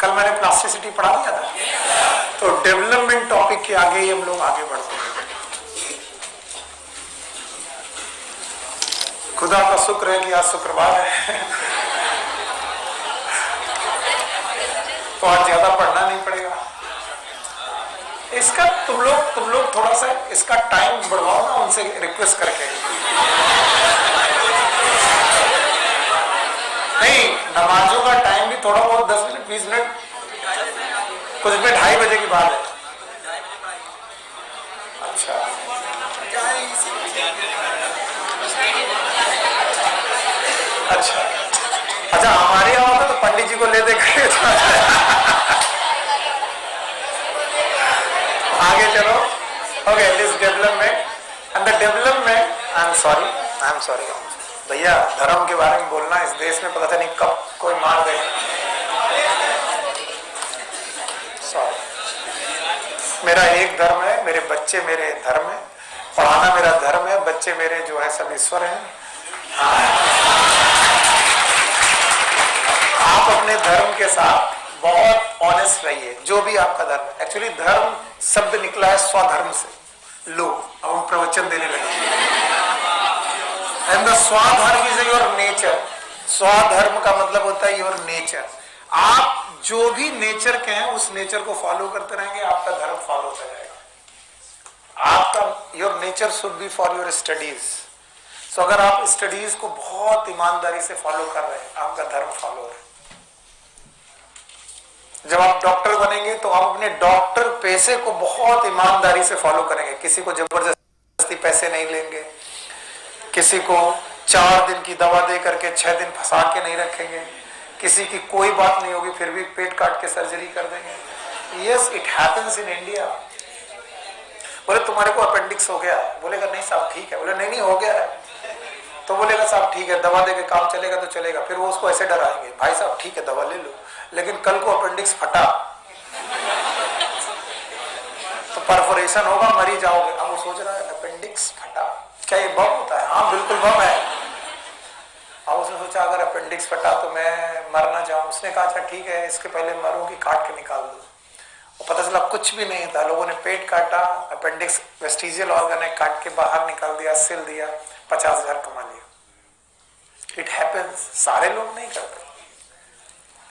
कल मैंने प्लास्टिसिटी पढ़ा दिया था। तो डेवलपमेंट टॉपिक के आगे ही हम लोग आगे बढ़ते हैं। खुदा का शुक्र है कि आज शुक्रवार है तो आज ज्यादा पढ़ना नहीं पड़ेगा। इसका तुम लोग थोड़ा सा इसका टाइम बढ़वाओ ना, उनसे रिक्वेस्ट करके। नहीं, नमाजों का टाइम भी थोड़ा बहुत 10 मिनट 20 मिनट, कुछ भी 2:30 बजे की बात है। अच्छा अच्छा, हमारे यहाँ होता तो पंडित जी को ले दे आगे चलो। Okay, this development and the development, I am sorry भैया, धर्म के बारे में बोलना इस देश में पता नहीं कब कोई मार दे। सॉरी, मेरा एक धर्म है, मेरे बच्चे मेरे धर्म है, पढ़ाना मेरा धर्म है, बच्चे मेरे जो है सब ईश्वर हैं। आप अपने धर्म के साथ बहुत ऑनेस्ट रहिए, जो भी आपका धर्म है। एक्चुअली धर्म शब्द निकला है स्वधर्म से, लोग अब प्रवचन देने लगे। एंड द स्वधर्म इज योर नेचर। स्वधर्म का मतलब होता है योर नेचर। आप जो भी नेचर के हैं उस नेचर को फॉलो करते रहेंगे, आपका धर्म फॉलो हो जाएगा। आपका your nature should be for your studies. So अगर आप स्टडीज को बहुत ईमानदारी से फॉलो कर रहे हैं, आपका धर्म फॉलो है। जब आप डॉक्टर बनेंगे तो आप अपने डॉक्टर पैसे को बहुत ईमानदारी से फॉलो करेंगे, किसी को जबरदस्ती पैसे नहीं लेंगे, किसी को 4 दिन की दवा दे करके 6 दिन फंसा के नहीं रखेंगे, किसी की कोई बात नहीं होगी फिर भी पेट काट के सर्जरी कर देंगे। Yes, it happens in India. बोले तुम्हारे को अपेंडिक्स हो गया, बोलेगा नहीं साहब ठीक है, बोले नहीं हो गया है, तो बोलेगा साहब ठीक है, दवा दे के काम चलेगा तो चलेगा। फिर वो उसको ऐसे डराएंगे, भाई साहब ठीक है दवा ले लो, लेकिन कल को अपेंडिक्स फटा तो परफोरेशन होगा, मरी जाओगे। अब वो सोच रहा है अपेंडिक्स फटा, क्या ये बम होता है? हाँ बिल्कुल बम है। अब उसने सोचा अगर अपेंडिक्स फटा तो मैं मर ना जाऊं। उसने कहा अच्छा ठीक है, इसके पहले मरूंगी, काट के निकाल दो। पता चला कुछ भी नहीं था, लोगों ने पेट काटा, अपेंडिक्स वेस्टिजियल ऑर्गन है, काट के बाहर निकाल दिया, सिल दिया, 50,000 कमा लिया। It happens. सारे लोग नहीं करते,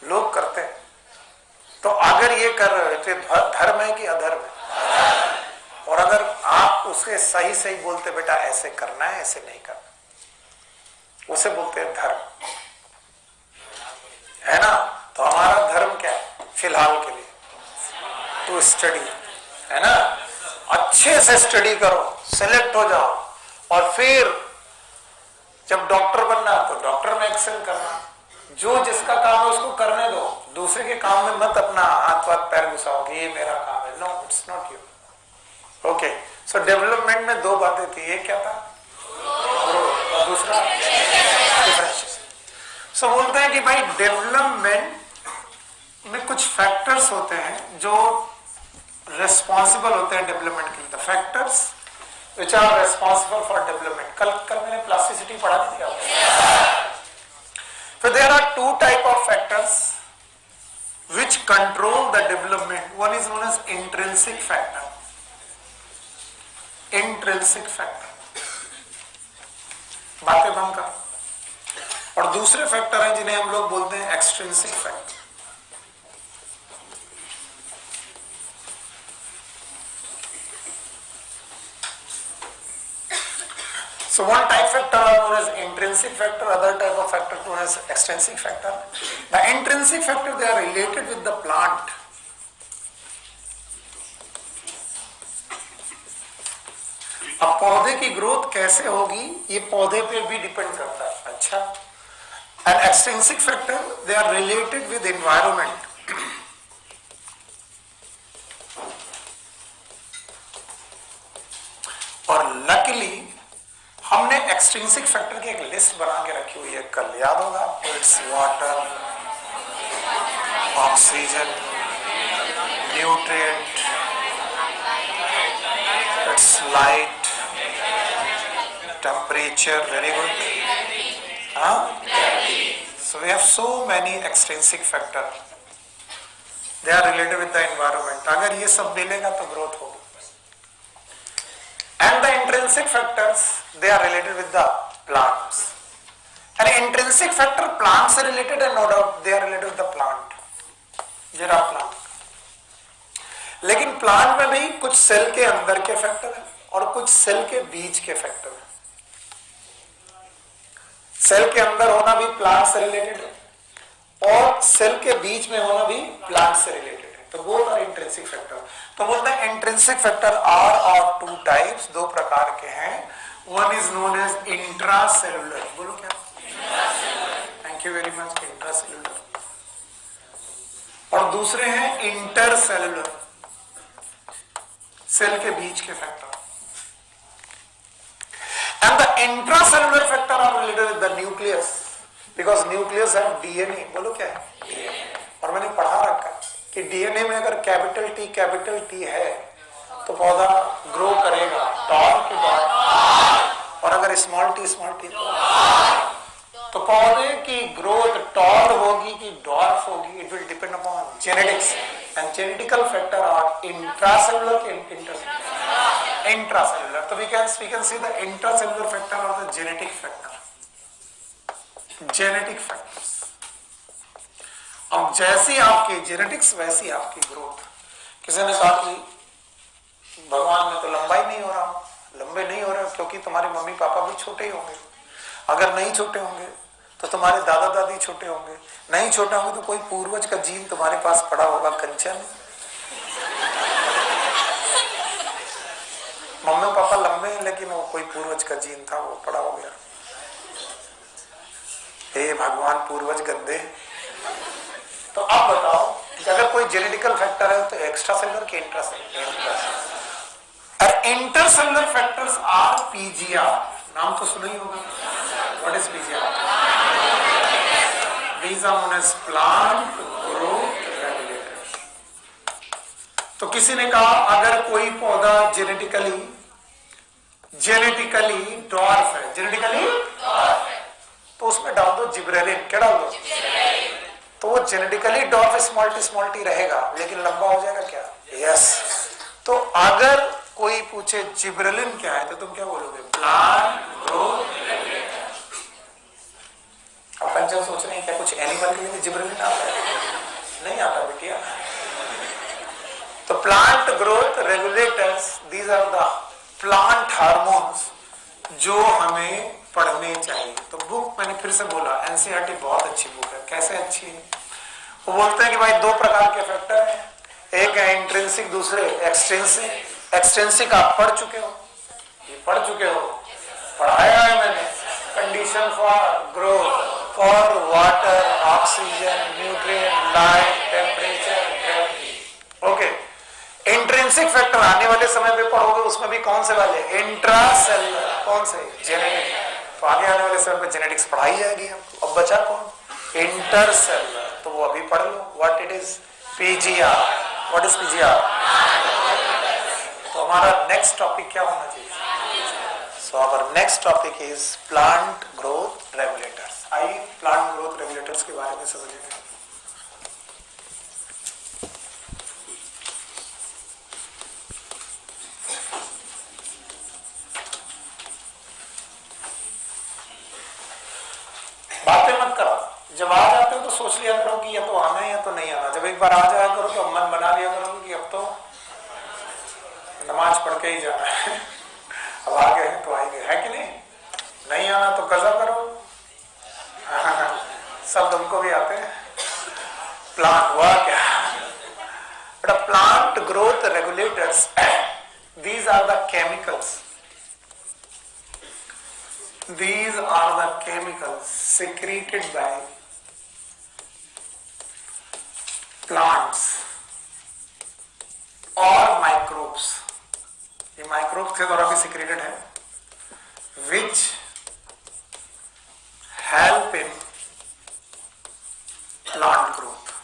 लोग करते हैं। तो अगर ये कर रहे तो धर्म है कि अधर्म है? और अगर आप उसके सही सही बोलते बेटा ऐसे करना है, ऐसे नहीं करना, उसे बोलते हैं धर्म, है ना? तो हमारा धर्म क्या है फिलहाल के लिए? टू स्टडी, है ना? अच्छे से स्टडी करो, सिलेक्ट हो जाओ, और फिर जब डॉक्टर बनना तो डॉक्टर में एक्सेल करना। जो जिसका काम है उसको करने दो, दूसरे के काम में मत अपना हाथ वाथ पैर घुसाओ कि ये मेरा काम है। No, it's not you. Okay, so development में 2 बातें थी, एक क्या था? और दूसरा सो बोलते हैं कि भाई डेवलपमेंट में कुछ फैक्टर्स होते हैं जो रेस्पॉन्सिबल होते हैं डेवलपमेंट के लिए। The factors which are responsible for development. कल मैंने प्लास्टिसिटी पढ़ा थी आपको। So there are 2 type of factors which control the development. One is known as intrinsic factor. Intrinsic factor, बातें बंद कर। और दूसरे फैक्टर हैं जिन्हें हम लोग बोलते हैं extrinsic factor. So one type factor are known as intrinsic factor, other type of factor known as extrinsic factor. The intrinsic factor, they are related with the plant. अब पौधे की ग्रोथ कैसे होगी ये पौधे पे भी डिपेंड करता है। अच्छा, and extrinsic factor, they are related with environment. और लकीली हमने एक्सट्रिंसिक फैक्टर की एक लिस्ट बना के रखी हुई है, कल याद होगा आपको। It's water, oxygen, nutrient, it's light, temperature, very good. हाँ, so we have so many extrinsic factor they are related with the environment. अगर ये सब मिलेगा तो ग्रोथ होगी। And the intrinsic factors they are related with the plants. अरे intrinsic factor plant से related है, no doubt they are related with the plant, जरा प्लांट। लेकिन प्लांट में भी कुछ सेल के अंदर के फैक्टर है और कुछ सेल के बीच के फैक्टर है। सेल के अंदर होना भी प्लांट से रिलेटेड है और सेल के बीच में होना भी प्लांट से रिलेटेड है, तो बोथ आर इंट्रिंसिक फैक्टर। तो बोलते हैं intrinsic factor are of two types, दो प्रकार के हैं। One is known as intracellular, बोलो क्या? Thank you very much, intracellular. और दूसरे हैं इंटरसेलुलर, सेल के बीच के factor. And the intracellular factor are related with the nucleus because nucleus है डीएनए, बोलो क्या है? और मैंने पढ़ा रखा कि डीएनए में अगर कैपिटल टी है तो पौधा ग्रो करेगा टॉल की बात, और अगर स्मॉल टी तो पौधे की ग्रोथ टॉल होगी कि डॉर्फ होगी, it will depend upon genetics and genetical factor are intracellular के इंट्रासेलुलर। तो we can see the intracellular factor और the genetic factor, genetic factors. अब जैसी आपकी जेनेटिक्स वैसी आपकी ग्रोथ। किसी ने कहा कि भगवान में तो लंबाई नहीं हो रहा, लंबे नहीं हो रहे क्योंकि तुम्हारे मम्मी पापा भी छोटे ही होंगे। अगर नहीं छोटे होंगे तो तुम्हारे दादा दादी छोटे होंगे, नहीं छोटे होंगे तो कोई पूर्वज का जीन तुम्हारे पास पड़ा होगा। कंचन, मम्मी पापा लंबे हैं लेकिन वो कोई पूर्वज का जीन था, वो पड़ा हो गया। हे भगवान, पूर्वज गंदे। तो आप बताओ कि अगर कोई जेनेटिकल फैक्टर है तो एक्स्ट्रा सेलुलर के इंट्रासेलुलर? और इंटरसेलुलर फैक्टर्स आर पीजीआर, नाम तो सुना ही होगा। What is PGR? These are known as plant growth regulators। तो किसी ने कहा अगर कोई पौधा जेनेटिकली डॉर्फ है, तो उसमें डाल दो जिब्रेलिन। क्या डाल दो? तो वो जेनेटिकली डॉर्फ स्मॉल टी रहेगा लेकिन लंबा हो जाएगा क्या? यस। तो अगर कोई पूछे जिब्रेलिन क्या है तो तुम क्या बोलोगे? Plant growth regulator. अब पंचम सोच रहे हैं क्या कुछ एनिमल के लिए जिब्रेलिन आता है? नहीं आता बेटिया। तो plant growth regulators, these are the plant hormones जो हमें पढ़ने चाहिए। तो बुक मैंने फिर से बोला, एनसीईआरटी बहुत अच्छी बुक है। कैसे अच्छी है? वो बोलते हैं कि भाई दो प्रकार के फैक्टर हैं, एक है इंट्रिंसिक, दूसरे एक्सट्रिंसिक। एक्सट्रिंसिक आप पढ़ चुके हो, ये पढ़ चुके हो, पढ़ाया है मैंने। Condition for growth, for water, oxygen, nutrient, light, temperature, gravity. Okay. Intrinsic factor आने वाले समय पे पढ़ोगे, उसमें भी कौन से वाले? इंट्रासेलुलर। कौन से? जेनेटिक। तो आगे आने वाले समय पे जेनेटिक्स पढ़ाई जाएगी आपको। अब बचा कौन? इंटरसेलुलर। तो वो अभी पढ़ लो, what it is? PGR. What is PGR? तो हमारा नेक्स्ट टॉपिक क्या होना चाहिए? So our next topic is plant growth regulators. आइए प्लांट ग्रोथ रेगुलेटर्स के बारे में समझेंगे। बातें मत करो, जब आ जाते हो तो सोच लिया करो कि या तो आना है या तो नहीं आना। जब एक बार आ जाया करो तो मन बना लिया करो कि अब तो नमाज पढ़ के ही जाना है। अब आ गए हैं तो आएंगे, है कि नहीं? नहीं आना तो कज़ा करो। सब तुमको भी आते हैं। प्लांट हुआ क्या? But plant growth regulators, these are the chemicals, these are the chemicals secreted by plants or microbes। ये microbes के द्वारा भी secreted है, which help in plant growth।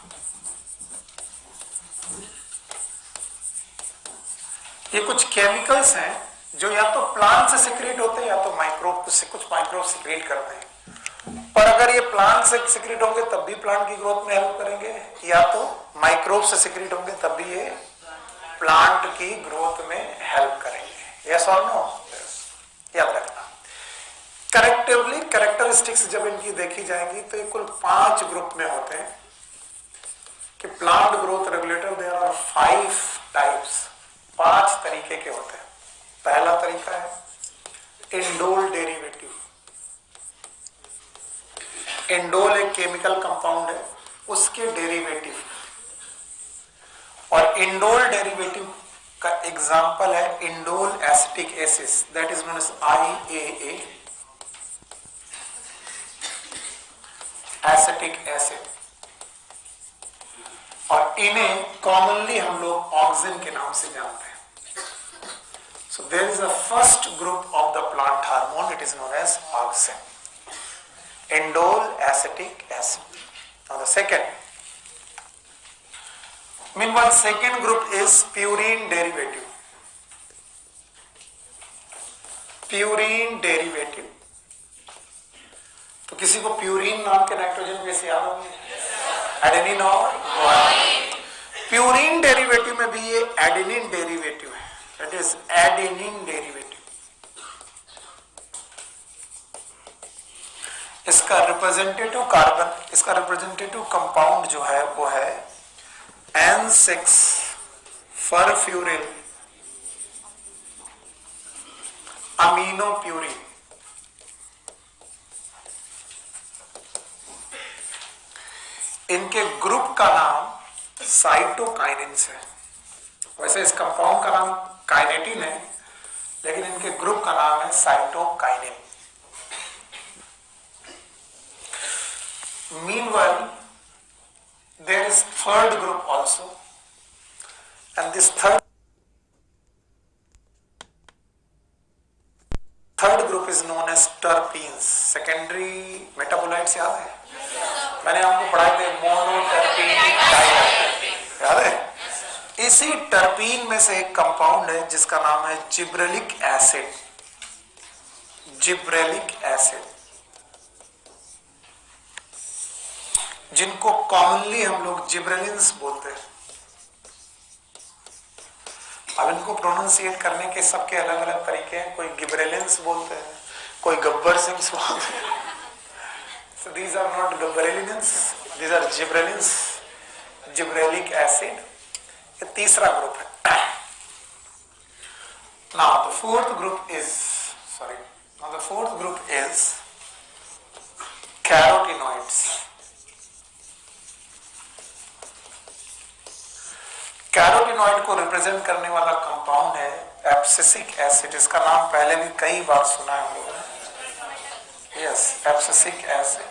ये कुछ chemicals हैं जो या तो प्लांट से सिक्रेट होते हैं या तो माइक्रोब से, कुछ माइक्रोब सिक्रेट करते हैं। पर अगर ये प्लांट से सिक्रेट होंगे तब भी प्लांट की ग्रोथ में हेल्प करेंगे, या तो माइक्रोब से सिक्रीट होंगे तब भी ये प्लांट की ग्रोथ में हेल्प करेंगे। यस और नो? याद रखना। करेक्टिवली कैरेक्टरिस्टिक्स जब इनकी देखी जाएंगी तो ये कुल 5 ग्रुप में होते हैं कि plant growth regulator there are 5 types, 5 तरीके के होते हैं। पहला तरीका है इंडोल डेरिवेटिव। इंडोल एक केमिकल कंपाउंड है, उसके डेरिवेटिव। और इंडोल डेरिवेटिव का एग्जांपल है indole acetic acid, that is known as IAA, acetic acid. और इन्हें कॉमनली हम लोग ऑक्सिन के नाम से जानते हैं। So there is a first group of the plant hormone, it is known as auxin, indole acetic acid. Now the second, meanwhile second group is purine derivative. Purine derivative, तो किसी को प्यूरिन नाम के नाइट्रोजन बेस याद होंगे? Adenine और guanine. Purine derivative में भी ये एडेनिन डेरिवेटिव है, दैट इज एडेनिन डेरिवेटिव। इसका रिप्रेजेंटेटिव कार्बन, इसका रिप्रेजेंटेटिव कंपाउंड जो है वो है N6 फरफ्यूरिल अमीनोप्यूरिन। इनके ग्रुप का नाम साइटोकाइनिन्स है। वैसे इस कंपाउंड का नाम काइनेटिन है, लेकिन इनके ग्रुप का नाम है cytokinin. Meanwhile, there is third group also, and this third group is known as terpenes. Secondary metabolites याद है? मैंने आपको पढ़ाए थे मोनोटर्पीन, डाइटर्पीन, याद है? इसी टर्पीन में से एक कंपाउंड है जिसका नाम है जिब्रेलिक एसिड। जिब्रेलिक एसिड, जिनको कॉमनली हम लोग जिब्रेलिन्स बोलते हैं। अब इनको प्रोनाउंसिएट करने के सबके अलग अलग तरीके हैं। कोई गिब्रेलिन्स बोलते हैं, कोई गब्बर सिंह बोलते हैं। So these are not gibberellins, these are gibberellins, gibberellic acid. ये तीसरा ग्रुप है। Now the fourth group is carotenoids. Carotenoid को रिप्रेजेंट करने वाला कंपाउंड है एब्सिसिक एसिड। इसका नाम पहले भी कई बार सुना है हम लोगों ने। Yes, abscisic acid.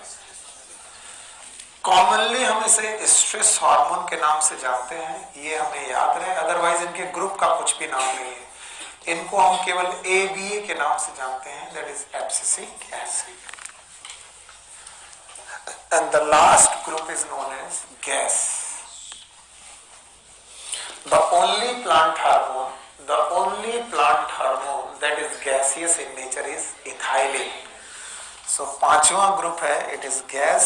कॉमनली हम इसे स्ट्रेस हार्मोन के नाम से जानते हैं, ये हमें याद रहे। अदरवाइज इनके ग्रुप का कुछ भी नाम नहीं है। इनको हम केवल ABA के नाम से जानते हैं, that is abscisic acid. And the last group is known as gas. The only plant hormone that is gaseous in nature is ethylene. So पांचवा ग्रुप है, it is gas,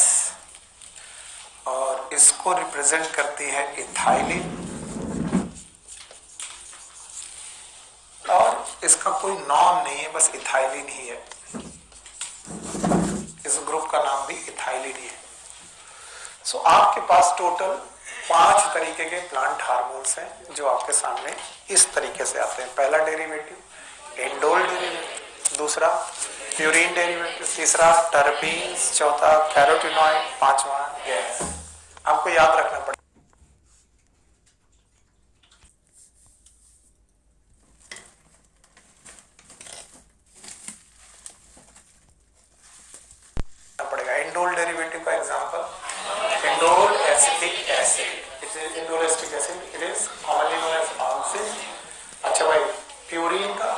और इसको रिप्रेजेंट करती है इथाइलिन। और इसका कोई नाम नहीं है, बस इथाइलिन ही है। इस ग्रुप का नाम भी इथाइलिन ही है। सो आपके पास टोटल 5 तरीके के प्लांट हार्मोन्स हैं जो आपके सामने इस तरीके से आते हैं। पहला डेरिवेटिव इंडोल डेरिवेटिव, दूसरा प्यूरिन डेरिवेटिव, तीसरा टर्पीन्स, चौथा कैरोटिनॉइड, पांचवा गैस। आपको याद रखना पड़ेगा। इंडोल डेरिवेटिव का example indole acetic acid. Indole acetic acid it is commonly known as auxin. अच्छा भाई, प्यूरिन का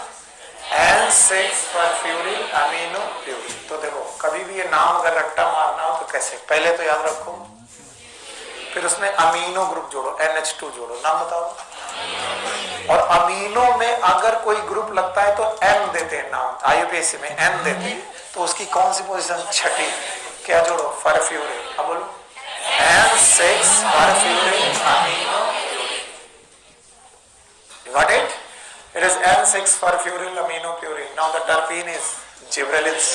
N6 फरफ्यूरिल अमीनोप्यूरिन। तो देखो, कभी भी ये नाम अगर रट्टा मारना हो तो कैसे, पहले तो याद रखो, फिर उसमें अमीनो ग्रुप जोड़ो, NH2 जोड़ो, नाम बताओ। और अमीनो में अगर कोई ग्रुप लगता है तो M देते हैं नाम, IUPAC में M देते हैं, तो उसकी कौन सी पोजीशन? छठी। क्या जोड़ो? फरफ्यूरिल। अब बोलो N6 perfluorine amino. You got it? It is N6 perfluorine amino purine. Now the terpene is gibberellins.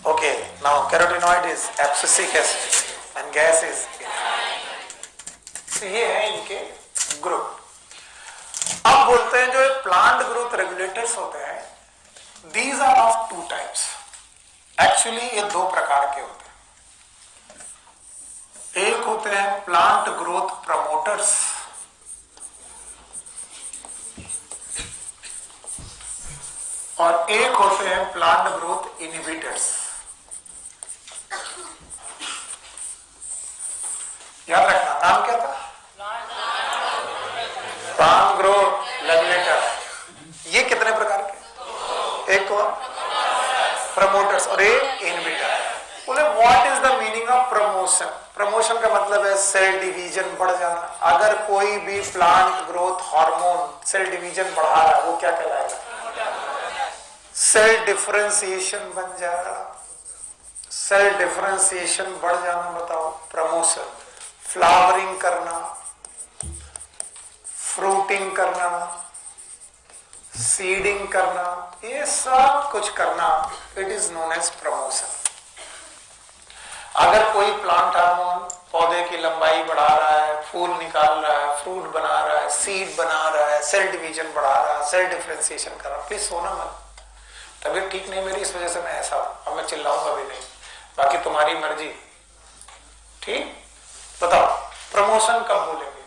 Okay, now carotenoid is abscisic acid and gas is तो ये है इनके ग्रुप। अब बोलते हैं जो प्लांट ग्रोथ रेगुलेटर्स होते हैं, these are of two types. Actually ये दो प्रकार के होते हैं। एक होते हैं प्लांट ग्रोथ प्रमोटर्स और एक होते हैं प्लांट ग्रोथ इनहिबिटर्स। याद रखना, नाम क्या था? Plant growth regulator. ये कितने प्रकार के? एक प्रमोटर्स और एक इनहिबिटर। बोले what is the meaning of promotion? Promotion का मतलब है सेल डिवीजन बढ़ जाना। अगर कोई भी plant growth hormone cell division बढ़ा रहा है वो क्या कहलाएगा? सेल डिफरेंशिएशन बन जाएगा। सेल डिफरेंशिएशन बढ़ जाना बताओ प्रमोशन। फ्लावरिंग करना, फ्रूटिंग करना, सीडिंग करना, ये सब कुछ करना, it is known as promotion. अगर कोई प्लांट हार्मोन पौधे की लंबाई बढ़ा रहा है, फूल निकाल रहा है, फ्रूट बना रहा है, सीड बना रहा है, सेल डिवीजन बढ़ा रहा है, सेल डिफरेंशिएशन कर रहा है, प्लीज सोना मत। तबीयत ठीक नहीं मेरी, इस वजह से मैं ऐसा हूं। अब मैं चिल्लाऊंगा भी नहीं, बाकी तुम्हारी मर्जी। ठीक, बताओ प्रमोशन कब बोलेंगे?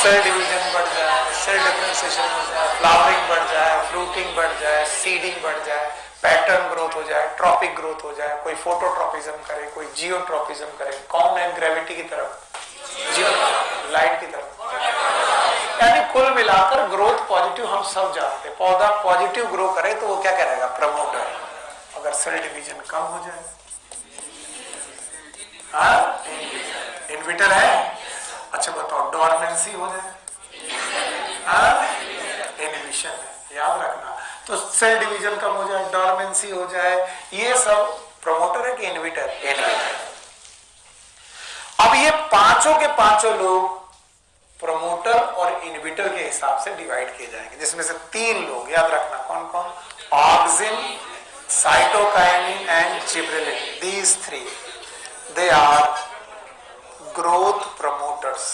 सेल डिवीजन बढ़ जाए, सेल डिफरेंशिएशन हो जाए, फ्लावरिंग बढ़ जाए, फ्रूटिंग बढ़ जाए, सीडिंग बढ़ जाए, पैटर्न ग्रोथ हो जाए, ट्रॉपिक ग्रोथ हो जाए, कोई फोटोट्रॉपिज्म करे, कोई जियोट्रॉपिज्म करे। कौन है ग्रेविटी की तरफ? जियो, लाइट की तरफ। यानी कुल मिलाकर ग्रोथ पॉजिटिव हम सब जानते हैं। पौधा पॉजिटिव ग्रो करे तो वो क्या करेगा? प्रमोटर। अगर सेल डिवीजन कम हो जाए, इनहिबिटर है। अच्छा बताओ डोरमेंसी हो जाए, इनहिबिशन है। याद रखना, तो सेल डिवीजन कम हो जाए, डोरमेंसी हो जाए, ये सब प्रमोटर है कि इनहिबिटर? इनहिबिटर। अब ये पांचों के पांचों लोग प्रमोटर और इनहिबिटर के हिसाब से डिवाइड किए जाएंगे, जिसमें से तीन लोग याद रखना। कौन कौन? Auxin, cytokinin and gibberellin. These three they are growth promoters.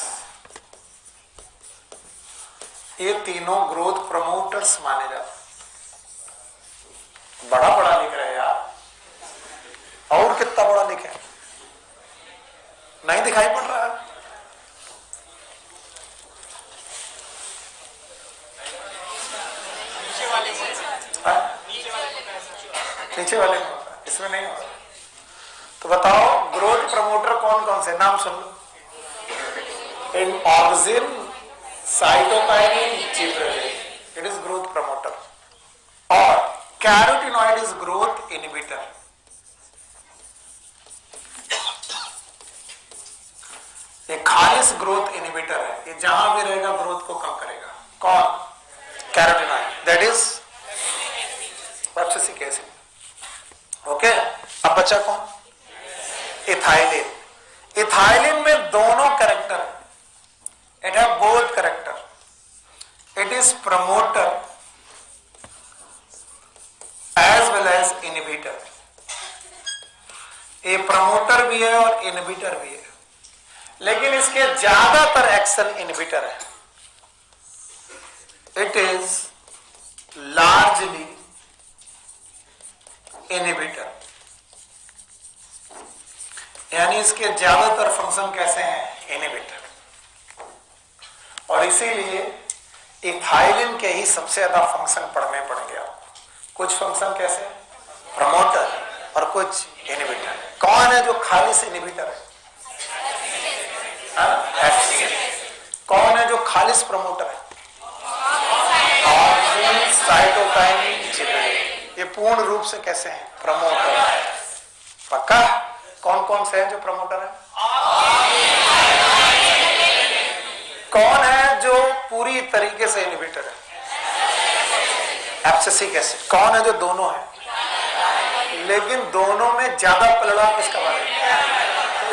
ये तीनों ग्रोथ प्रमोटर्स माने जाते। बड़ा बड़ा लिख रहे हैं यार, और कितना बड़ा लिखे? नहीं दिखाई पड़ रहा है? नीचे वाले में होता है, इसमें नहीं होता। तो बताओ ग्रोथ प्रमोटर कौन कौन से? नाम सुन लो। इन auxin, cytokinin, gibberellin, it is growth promoter. और कैरोटीनॉइड इज ग्रोथ इनहिबिटर। ये खालिस ग्रोथ इनहिबिटर है, ये जहां भी रहेगा ग्रोथ को कम करेगा। कौन? Carotenoid, that is abscisic acid. Okay, अब बचा कौन? इथाइलिन। इथाइलिन में दोनों character, it have both character. It is promoter as well as inhibitor. ये प्रमोटर भी है और इनहिबिटर भी है, लेकिन इसके ज्यादातर एक्शन इनहिबिटर है। इट इज लार्जली इनहिबिटर, यानी इसके ज्यादातर फंक्शन कैसे हैं? इनहिबिटर। और इसीलिए इथाइलिन के ही सबसे ज्यादा फंक्शन पढ़ने पड़ेंगे आपको। कुछ फंक्शन कैसे? प्रमोटर और कुछ इनहिबिटर। कौन है जो खालिस इनहिबिटर है? कौन है जो खालिस प्रमोटर है? Auxin, cytokinin, gibberellin. ये पूर्ण रूप से कैसे हैं? प्रमोटर। पक्का? कौन कौन से हैं जो प्रमोटर है? कौन है जो पूरी तरीके से इनहिबिटर है? Abscisic acid. कौन है जो दोनों है? लेकिन दोनों में ज्यादा पलड़ा किसका वाला है?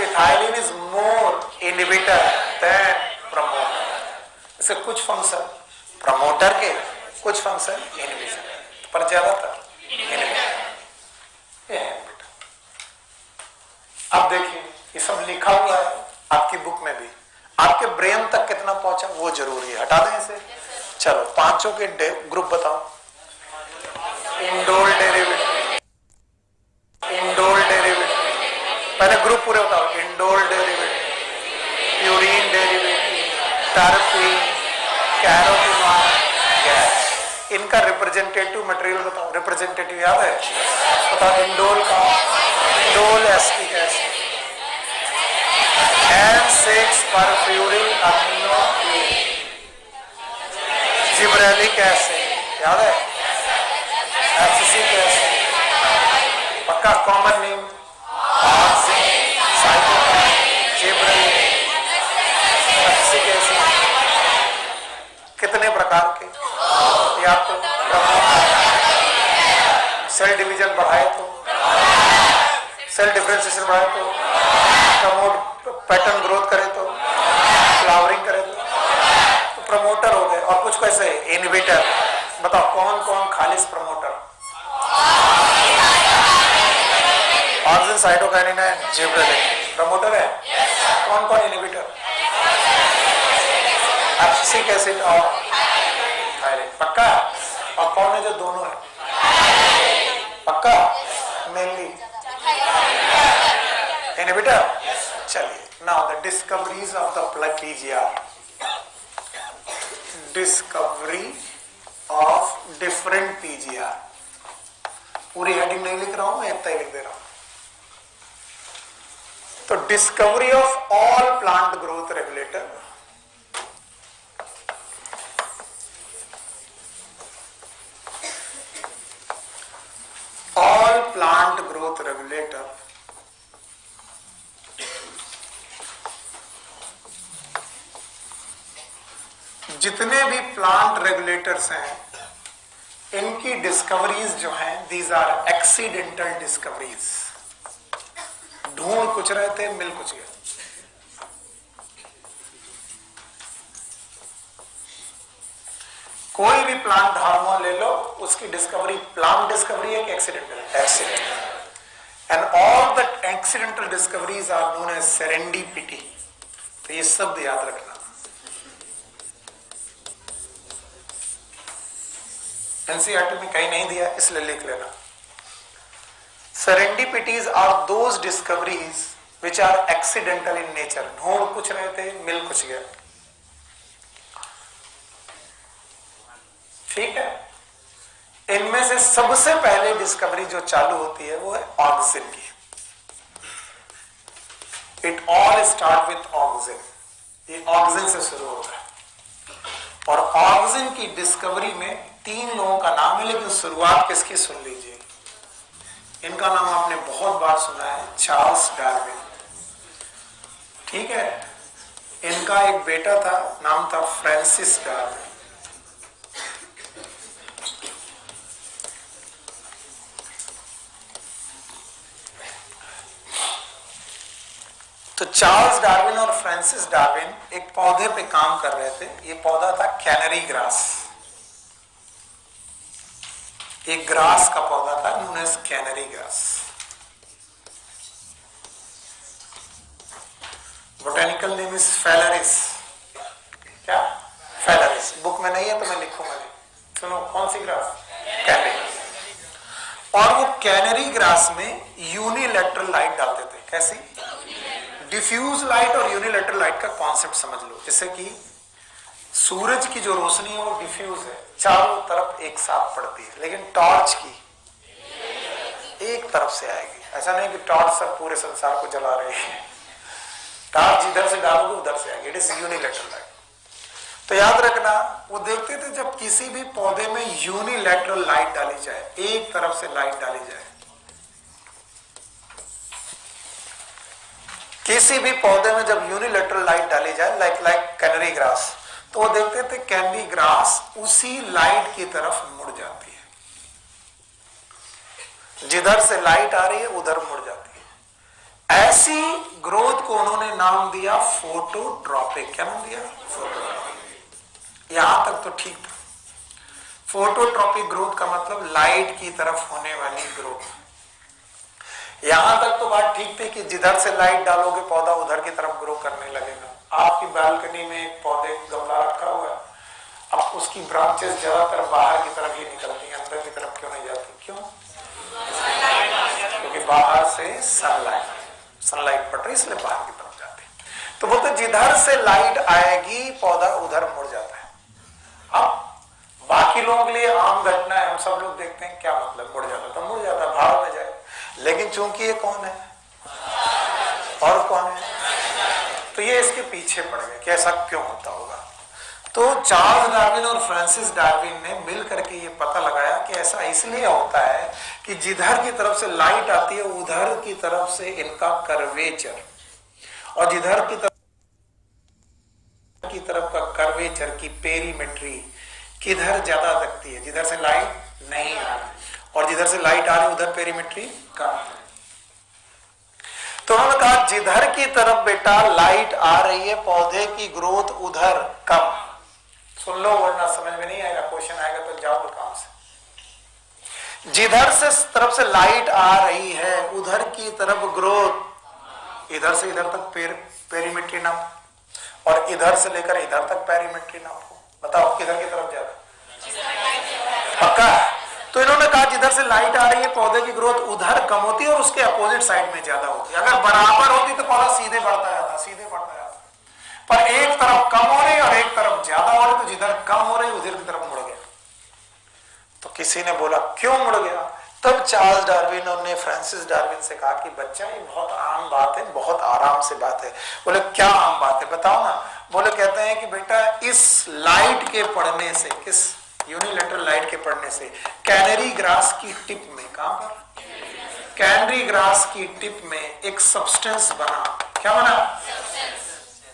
Ethylene is more inhibitor than promoter. इसे कुछ फंक्शन प्रमोटर के, कुछ फंक्शन इनहिबिशन, पर ज्यादातर इनहिबिटर। ये है बेटा। अब देखिए ये सब लिखा हुआ है आपकी बुक में भी, आपके ब्रेन तक कितना पहुंचा वो जरूरी है। हटा दें इसे। चलो पांचों के ग्रुप बताओ। इंडोल डेरिवेटिव, इंडोल डेरिवेटिव, पहले ग्रुप पूरे बताओ। Indole derivative, purine derivative, terpene, carotenoid gas. इनका रिप्रेजेंटेटिव मटेरियल बताओ। रिप्रेजेंटेटिव याद है? बताओ। इंडोल का indole acetic acid, N6 furfuryl amino, gibberellic acid याद है? एसिटिक एसिड, पक्का common name, auxin, cytokine, gibberellic, acetic acid. कितने प्रकार के? या तो सेल डिवीजन बढ़ाए तो, सेल डिफरेंशिएशन बढ़ाए तो, प्रमोट पैटर्न ग्रोथ करे तो, फ्लावरिंग करे तो प्रमोटर हो गए। और कुछ कैसे इनहिबिटर। बताओ कौन कौन खालिस प्रमोटर? ऑक्सिन, साइटोकाइनिन है, जिब्रेलिक प्रमोटर है। कौन कौन इनहिबिटर? एब्सिसिक एसिड और थायराइड। पक्का? और कौन है जो दोनों है? पक्का? Mainly inhibitor. चलिए now the discoveries of the PGR. Discovery of different PGR. पूरी हेडिंग नहीं लिख रहा हूं मैं, इतना ही लिख दे रहा हूं। तो discovery of all plant growth regulator, all plant growth regulator जितने भी प्लांट रेगुलेटर्स हैं इनकी डिस्कवरीज जो हैं दीज आर एक्सीडेंटल डिस्कवरीज। ढूंढ कुछ रहे थे, मिल कुछ गया। कोई भी प्लांट हार्मोन ले लो, उसकी डिस्कवरी प्लांट डिस्कवरी है कि accidental? Accidental. And all the accidental discoveries are known as serendipity. तो ये शब्द याद रखना। एनसीईआरटी में कहीं नहीं दिया इसलिए लिख लेना। Serendipities are those discoveries which are accidental in nature. ढूंढ कुछ रहे थे, मिल कुछ गया। ठीक है। इनमें से सबसे पहले डिस्कवरी जो चालू होती है वो है ऑक्सिन की। It all start with auxin. ये ऑक्सिन से शुरू होता है। और ऑक्सिन की डिस्कवरी में 3 लोगों का नाम है, लेकिन शुरुआत किसकी सुन लीजिए। इनका नाम आपने बहुत बार सुना है, चार्ल्स डार्विन। ठीक है। इनका एक बेटा था, नाम था फ्रांसिस डार्विन। तो चार्ल्स डार्विन और फ्रांसिस डार्विन एक पौधे पे काम कर रहे थे। ये पौधा था कैनरी ग्रास। एक ग्रास का पौधा था, known as canary grass. Botanical name is Phalaris. क्या? फेलरिस। बुक में नहीं है तो मैं लिखूंगा नहीं। सुनो, कौन सी ग्रास? कैनरी। और वो कैनरी ग्रास में यूनिलैटरल लाइट डालते थे। कैसी? डिफ्यूज लाइट और यूनिलैटरल लाइट का कॉन्सेप्ट समझ लो। जैसे कि सूरज की जो रोशनी है वो डिफ्यूज है, चारों तरफ एक साथ पड़ती है, लेकिन टॉर्च की एक तरफ से आएगी। ऐसा नहीं कि टॉर्च सब पूरे संसार को जला रही है। टॉर्च इधर से डालोगे उधर से आएगी। It is unilateral light. तो याद रखना, वो देखते थे जब किसी भी पौधे में यूनिलैटरल लाइट डाली जाए, एक तरफ से लाइट डाली जाए, किसी भी पौधे में जब यूनिलैटरल लाइट डाली जाए, लाइक कैनरी ग्रास, तो वो देखते थे कैनरी ग्रास उसी लाइट की तरफ मुड़ जाती है। जिधर से लाइट आ रही है उधर मुड़ जाती है। ऐसी ग्रोथ को उन्होंने नाम दिया फोटोट्रॉपिक। क्या नाम दिया? फोटोट्रॉपिक। यहां तक तो ठीक था। फोटोट्रॉपिक ग्रोथ का मतलब लाइट की तरफ होने वाली ग्रोथ। यहां तक तो बात ठीक थी कि जिधर से लाइट डालोगे पौधा उधर की तरफ ग्रो करने लगेगा। आपकी बालकनी में एक पौधे गमला रखा हुआ है, अब उसकी ब्रांचेस ज्यादातर बाहर की तरफ ही निकलती हैं, अंदर की तरफ क्यों नहीं जाती? क्यों? क्योंकि बाहर से सनलाइट पड़ रही, इसलिए बाहर की तरफ जाती है। तो बोलते जिधर से लाइट आएगी पौधा उधर मुड़ जाता है। अब बाकी लोगों के लिए आम घटना है, हम सब लोग देखते हैं क्या मतलब मुड़ जाता, तो मुड़ जाता, भाव में जाए। लेकिन चूंकि ये कौन है और कौन है, तो ये इसके पीछे पड़ गए कि ऐसा क्यों होता होगा। तो चार्ल्स डार्विन और फ्रांसिस डार्विन ने मिल करके ये पता लगाया कि ऐसा इसलिए होता है कि जिधर की तरफ से लाइट आती है उधर की तरफ से इनका कर्वेचर, और जिधर की तरफ का कर्वेचर की पेरीमेट्री किधर ज्यादा लगती है? जिधर से लाइट नहीं आ रही, और जिधर से लाइट आ रही उधर पेरीमेट्री कम। तो हमने कहा जिधर की तरफ बेटा लाइट आ रही है पौधे की ग्रोथ उधर कम। सुन लो वरना समझ में नहीं आएगा, क्वेश्चन आएगा तो जाओ काम से। जिधर से तरफ से लाइट आ रही है उधर की तरफ ग्रोथ, इधर से इधर तक पेरीमेट्री नाप, और इधर से लेकर इधर तक पेरीमेट्री नापो। बताओ किधर की तरफ ज्यादा? पक्का? तो इन्होंने कहा जिधर से लाइट आ रही है पौधे की ग्रोथ उधर कम होती है और उसके अपोजिट साइड में ज्यादा होती है। अगर बराबर होती तो पौधा सीधे बढ़ता जाता, सीधे बढ़ता जाता। पर एक तरफ कम हो रही और एक तरफ ज्यादा हो रही, तो जिधर कम हो रही उधर की तरफ मुड़ गया। तो किसी ने बोला क्यों मुड़ गया? तब चार्ल्स डार्विन ने फ्रांसिस डार्विन से कहा कि बच्चा ये बहुत आम बात है, बहुत आराम से बात है। बोले क्या आम बात है बताओ ना। बोले कहते हैं कि बेटा इस लाइट के पड़ने से, किस यूनिलैटरल लाइट के पड़ने से कैनरी ग्रास की टिप में, कहां पर? कैनरी ग्रास की टिप में एक सब्सटेंस बना। क्या बना?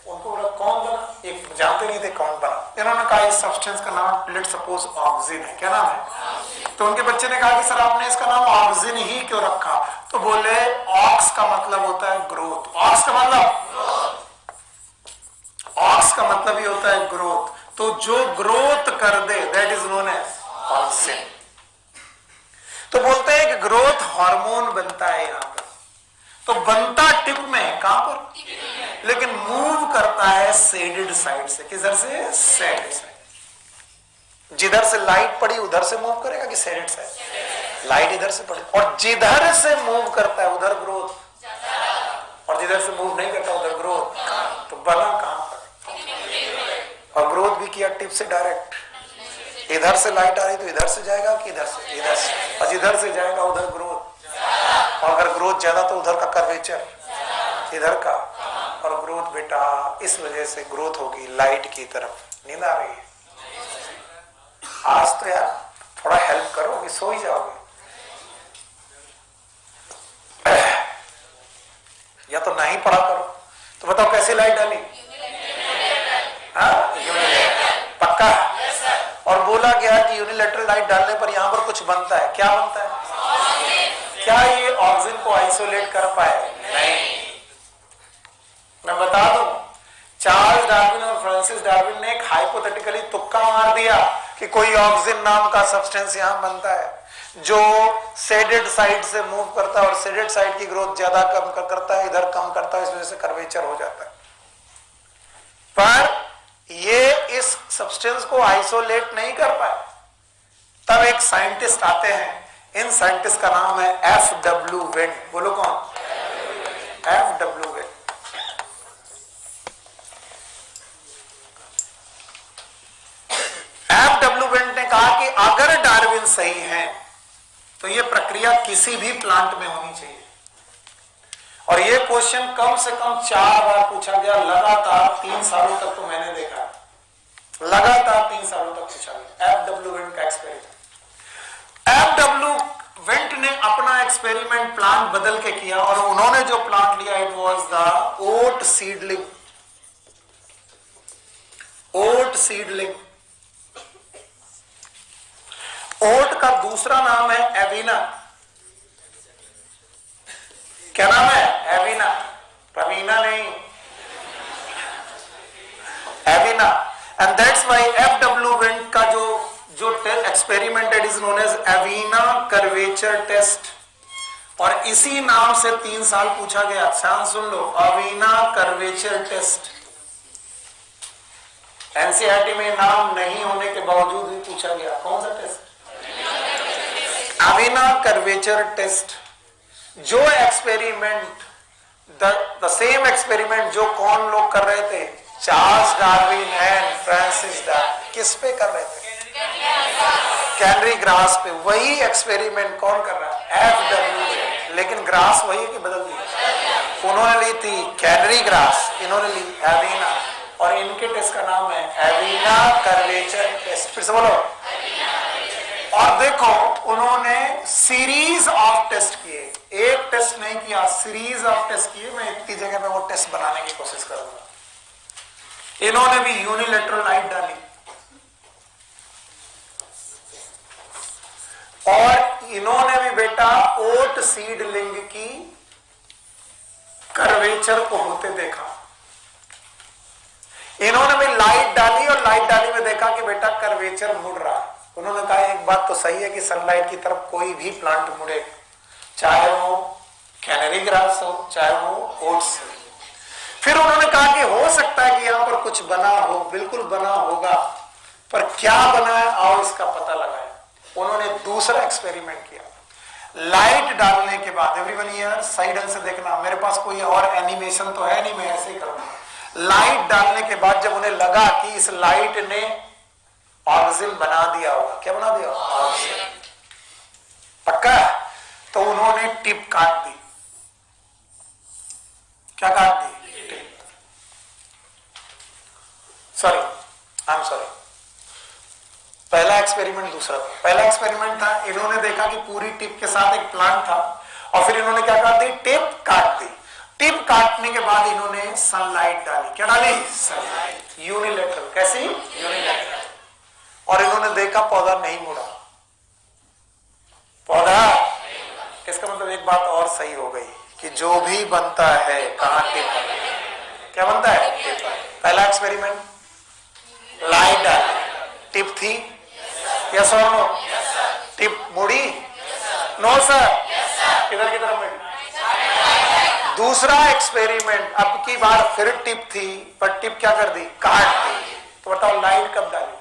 उनको बोला कौन बना? एक जानते नहीं थे कौन बना। इन्होंने कहा इस सब्सटेंस का नाम लेट सपोज ऑक्सीजन है। क्या नाम है? तो उनके बच्चे ने कहा कि सर आपने इसका नाम ऑक्सीजन ही क्यों रखा? तो बोले ऑक्स का मतलब होता है ग्रोथ। ऑक्स का मतलब ही होता है ग्रोथ। तो जो ग्रोथ कर दे that is known as oxygen. तो बोलते हैं कि ग्रोथ हार्मोन बनता है यहां पर, तो बनता टिप में, कहां पर? लेकिन मूव करता है शेडेड साइड से। किधर से? Shaded side. जिधर से लाइट पड़ी उधर से मूव करेगा कि शेडेड साइड? लाइट इधर से पड़ी, और जिधर से मूव करता है उधर ग्रोथ, और जिधर से मूव नहीं करता उधर ग्रोथ। तो बना कहां पर? और ग्रोथ भी किया टिप से डायरेक्ट। इधर से लाइट आ रही तो इधर से जाएगा कि इधर से? इधर से। और जिधर से जाएगा उधर ग्रोथ, और अगर ग्रोथ ज्यादा तो उधर का कर्वेचर, इधर का। और ग्रोथ बेटा इस वजह से ग्रोथ होगी लाइट की तरफ। नींद आ रही है? आज तो यार थोड़ा हेल्प करो कि सो ही जाओगे। या तो नहीं पढ़ा करो। तो बताओ कैसे लाइट डाली? पक्का? और बोला गया कि यूनिलैटरल लाइट डालने पर यहां पर कुछ बनता है। क्या बनता है? क्या ये ऑक्सीजन को आइसोलेट कर पाए? नहीं। मैं बता दूं, चार्ल्स डार्विन और फ्रांसिस डार्विन ने एक हाइपोथेटिकली तुक्का मार दिया कि कोई ऑक्सीजन नाम का सब्सटेंस यहां बनता है जो शेडेड साइड से मूव करता है, और शेडेड साइड की ग्रोथ ज्यादा कम करता है, इधर कम करता है, इस वजह से कर्वेचर हो जाता है। पर ये इस सब्सटेंस को आइसोलेट नहीं कर पाए। तब एक साइंटिस्ट आते हैं, इन साइंटिस्ट का नाम है एफ.डब्ल्यू. वेंट। बोलो कौन? एफ.डब्ल्यू. वेंट। एफ.डब्ल्यू. वेंट ने कहा कि अगर डार्विन सही है तो यह प्रक्रिया किसी भी प्लांट में होनी चाहिए। और यह क्वेश्चन कम से कम 4 बार पूछा गया, लगातार 3 सालों तक। तो मैंने देखा लगातार 3 सालों तक पूछा गया एफ.डब्ल्यू. वेंट का एक्सपेरिमेंट। एफ.डब्ल्यू. वेंट ने अपना एक्सपेरिमेंट प्लांट बदल के किया, और उन्होंने जो प्लांट लिया it was the oat seedling. Oat seedling. Oat का दूसरा नाम है एविना। क्या नाम है? एविना, रवीना नहीं, Avena. And that's why F W Went का जो experiment is known as Avena curvature test, और इसी नाम से 3 साल पूछा गया। ध्यान सुन लो, एविना कर्वेचर टेस्ट। एनसीईआरटी में नाम नहीं होने के बावजूद भी पूछा गया। कौन सा टेस्ट? Avena curvature test. जो एक्सपेरिमेंट, द सेम एक्सपेरिमेंट जो कौन लोग कर रहे थे? Charles Darwin and Francis Darwin. किस पे कर रहे थे? कैनरी ग्रास पे। वही एक्सपेरिमेंट कौन कर रहा है? एफडब्ल्यू। लेकिन ग्रास वही है कि बदल दी? उन्होंने ली थी कैनरी ग्रास, इन्होंने ली एविना, और इनके टेस्ट का नाम है एविना कर्वेचर टेस्ट। फिर से बोलो। और देखो, उन्होंने सीरीज ऑफ टेस्ट किए, एक टेस्ट नहीं किया, सीरीज ऑफ टेस्ट किए। मैं इतनी जगह पे वो टेस्ट बनाने की कोशिश करूंगा। इन्होंने भी यूनिलैटरल लाइट डाली, और इन्होंने भी बेटा ओट सीडलिंग की कर्वेचर को होते देखा। इन्होंने भी लाइट डाली, और लाइट डाली में देखा कि बेटा कर्वेचर मुड़ रहा है। उन्होंने कहा एक बात तो सही है कि सनलाइट की तरफ कोई भी प्लांट मुड़े, चाहे वो कैनरी ग्रास हो, चाहे वो ओट्स हो। फिर उन्होंने कहा कि हो सकता है कि यहां पर कुछ बना हो, बिल्कुल बना होगा, पर क्या बना है आओ इसका पता लगाएं। उन्होंने दूसरा एक्सपेरिमेंट किया। लाइट डालने के बाद, एवरीवन हियर साइड से देखना, मेरे पास कोई और एनिमेशन तो है नहीं, मैं ऐसे ही करूंगा। लाइट डालने के बाद जब उन्हें लगा कि इस लाइट ने ऑक्सीजन बना दिया होगा, क्या बना दिया? ऑक्सीजन। पक्का? तो उन्होंने टिप काट दी। क्या काट दी? Tip. Sorry, I am sorry, पहला एक्सपेरिमेंट दूसरा था। पहला एक्सपेरिमेंट था, इन्होंने देखा कि पूरी टिप के साथ एक प्लांट था, और फिर इन्होंने क्या कर दी? टिप काट दी। टिप काटने के बाद इन्होंने सनलाइट डाली। क्या डाली? सनलाइट। यूनिलैटरल। कैसी? यूनिलैटरल। और इन्होंने देखा पौधा नहीं मुड़ा। पौधा, इसका मतलब एक बात और सही हो गई कि जो भी बनता है कहां टिप, क्या बनता है? पहला एक्सपेरिमेंट, लाइट डाली, टिप थी, यस और नो? टिप मुड़ी? No sir. किधर की तरफ मुड़ी? दूसरा एक्सपेरिमेंट, अब की बार फिर टिप थी, पर टिप क्या कर दी? काट दी। तो बताओ लाइट कब डाली?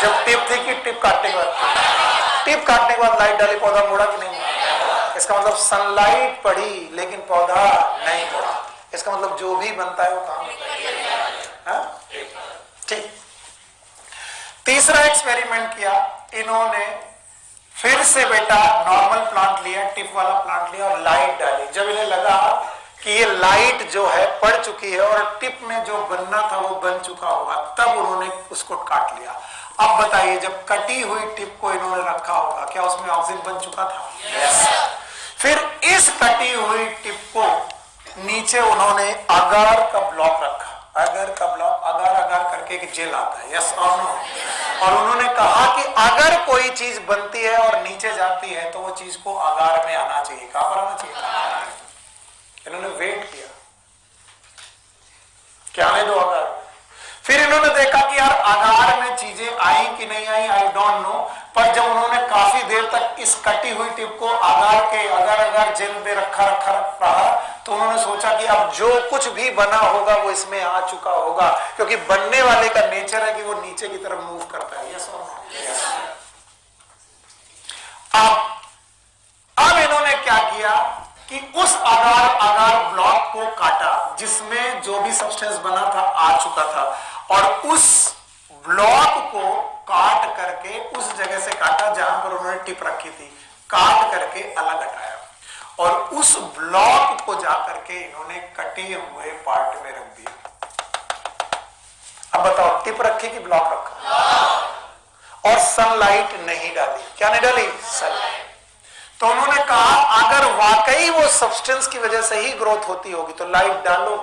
जब टिप थी कि टिप काटने के बाद? टिप काटने के बाद लाइट डाली, पौधा मुड़ा कि नहीं मुड़ा? इसका मतलब सनलाइट पड़ी लेकिन पौधा नहीं मुड़ा। इसका मतलब जो भी बनता है वो काम बनता है। ठीक। तीसरा एक्सपेरिमेंट किया इन्होंने, फिर से बेटा नॉर्मल प्लांट लिया, टिप वाला प्लांट लिया, और लाइट डाली। जब इन्हें लगा कि ये लाइट जो है पड़ चुकी है और टिप में जो बनना था वो बन चुका होगा, तब उन्होंने उसको काट लिया। अब बताइए, जब कटी हुई टिप को इन्होंने रखा होगा, क्या उसमें ऑक्सीजन बन चुका था? yes. फिर इस कटी हुई टिप को नीचे उन्होंने अगार का ब्लॉक रखा। अगर का ब्लॉक, अगार अगार करके एक जेल आता है, यस और नो? और उन्होंने कहा कि अगर कोई चीज बनती है और नीचे जाती है तो वो चीज को अगार में आना चाहिए। कहां पर आना चाहिए? इन्होंने वेट किया, क्या आने दो अगार। फिर इन्होंने देखा कि यार अगार में चीजें आई कि नहीं आई, आई डोंट नो, पर जब उन्होंने काफी देर तक इस कटी हुई टिप को अगार के अगार जेल में रखा रहा, तो उन्होंने सोचा कि अब जो कुछ भी बना होगा वो इसमें आ चुका होगा, क्योंकि बनने वाले का नेचर है कि वो नीचे की तरफ मूव करता है। यस और नो? अब इन्होंने क्या किया कि उस अगार ब्लॉक को काटा जिसमें जो भी सब्सटेंस बना था आ चुका था, और उस ब्लॉक को काट करके उस जगह से काटा जहां पर उन्होंने टिप रखी थी, काट करके अलग हटाया, और उस ब्लॉक को जाकर के इन्होंने कटे हुए पार्ट में रख दिया। अब बताओ, टिप रखी कि ब्लॉक रखा? और सनलाइट नहीं डाली। क्या नहीं डाली? सनलाइट। तो उन्होंने कहा अगर वाकई वो सब्सटेंस की वजह से ही ग्रोथ होती होगी तो लाइट डालो,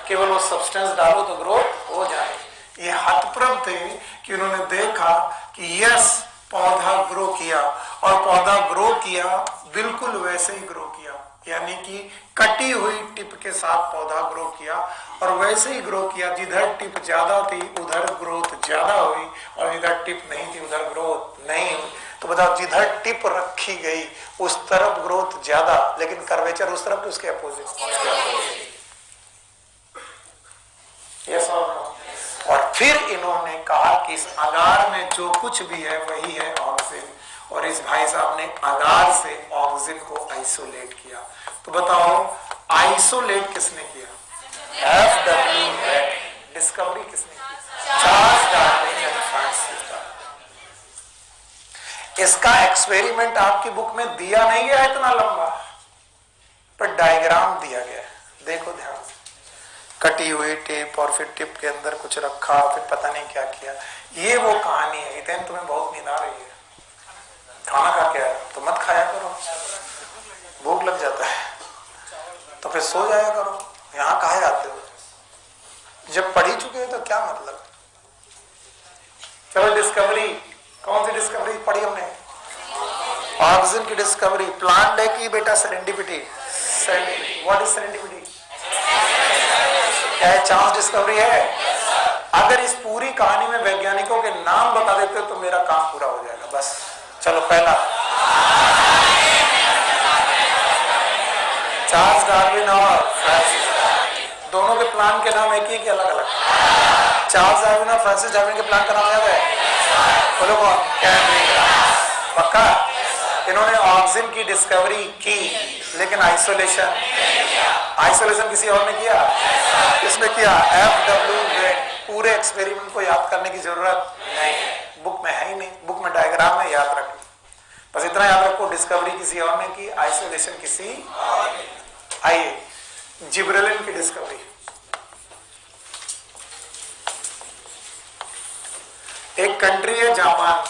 केवल वो सब्सटेंस डालो तो ग्रोथ हो जाए। ये हतप्रभ थे कि उन्होंने देखा कि यस, पौधा ग्रो किया, और पौधा ग्रो किया बिल्कुल वैसे ही ग्रो किया, यानी कि कटी हुई टिप के साथ पौधा ग्रो किया और वैसे ही ग्रो किया। जिधर टिप ज्यादा थी उधर ग्रोथ ज्यादा हुई और जिधर टिप नहीं थी उधर ग्रोथ नहीं हुई। तो बताओ, जिधर टिप रखी गई उस तरफ ग्रोथ ज्यादा, लेकिन कर्वेचर उस तरफ उसके अपोजिट। यस और नो? और फिर इन्होंने कहा कि इस अगार में जो कुछ भी है वही है ऑक्सीजन, और इस भाई साहब ने अगार से ऑक्सीजन को आइसोलेट किया। तो बताओ, आइसोलेट किसने किया? FW red. डिस्कवरी किसने की? Charles Darwin and Francis Darwin. इसका एक्सपेरिमेंट आपकी बुक में दिया नहीं गया इतना लंबा, पर डायग्राम दिया गया है, देखो ध्यान से। कटी हुई टिप और फिर टिप के अंदर कुछ रखा, फिर पता नहीं क्या किया। ये वो कहानी है। इतने तुम्हें बहुत नींद आ रही है, खाना खा के आया तो मत खाया करो, भूख लग जाता है तो फिर सो जाया करो। यहाँ काहे आते हो? जब पढ़ ही चुके हो तो क्या मतलब। चलो, डिस्कवरी कौन सी डिस्कवरी पढ़ी हमने? ऑक्सीजन की डिस्कवरी। प्लान है कि बेटा सेरेंडिपिटी? What is serendipity? क्या है? चांस डिस्कवरी है। अगर इस पूरी कहानी में वैज्ञानिकों के नाम बता देते हो तो मेरा काम पूरा हो जाएगा। बस चलो, पहला चार्ल्स डार्विन और फ्रांसिस, दोनों के प्लान के नाम एक ही कि अलग अलग? चार्ल्स डार्विन और फ्रांसिस डार्विन के प्लान का नाम याद है? बोलो कौन? पक्का? इन्होंने ऑक्सीजन की डिस्कवरी की, लेकिन आइसोलेशन किसी और ने किया? किसने किया? FW red. पूरे एक्सपेरिमेंट को याद करने की जरूरत नहीं, बुक में है ही नहीं, बुक में डायग्राम में, याद रखो। बस इतना याद रखो, डिस्कवरी किसी और ने की, आइसोलेशन किसी और ने। आइए, जिब्रेलिन की डिस्कवरी। एक कंट्री है जापान,